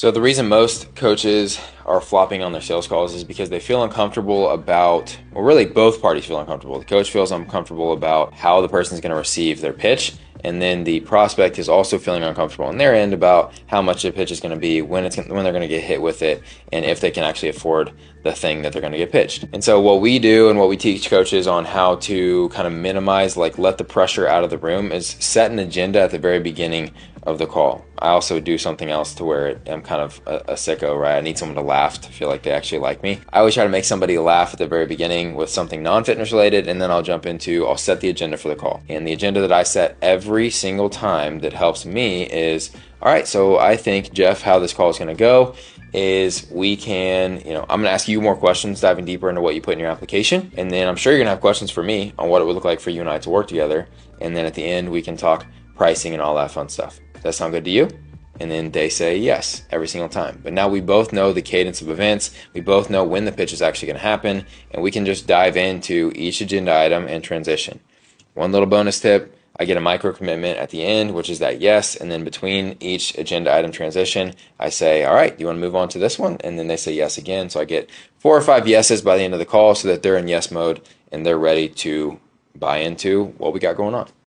So the reason most coaches are flopping on their sales calls is because they feel uncomfortable about, well, really both parties feel uncomfortable. The coach feels uncomfortable about how the person is going to receive their pitch, and then the prospect is also feeling uncomfortable on their end about how much the pitch is going to be, when they're going to get hit with it, and if they can actually afford the thing that they're going to get pitched. And so what we do and what we teach coaches on how to kind of minimize, like let the pressure out of the room, is set an agenda at the very beginning of the call. I also do something else to where I'm kind of a sicko, right? I need someone to laugh to feel like they actually like me. I always try to make somebody laugh at the very beginning with something non-fitness related, and then I'll set the agenda for the call. And the agenda that I set every single time that helps me is, all right, so I think, Jeff, how this call is going to go is we can, I'm going to ask you more questions, diving deeper into what you put in your application. And then I'm sure you're going to have questions for me on what it would look like for you and I to work together. And then at the end, we can talk pricing and all that fun stuff. Does that sound good to you? And then they say yes every single time. But now we both know the cadence of events. We both know when the pitch is actually going to happen. And we can just dive into each agenda item and transition. One little bonus tip. I get a micro commitment at the end, which is that yes, and then between each agenda item transition, I say, all right, do you want to move on to this one? And then they say yes again. So I get 4 or 5 yeses by the end of the call so that they're in yes mode and they're ready to buy into what we got going on.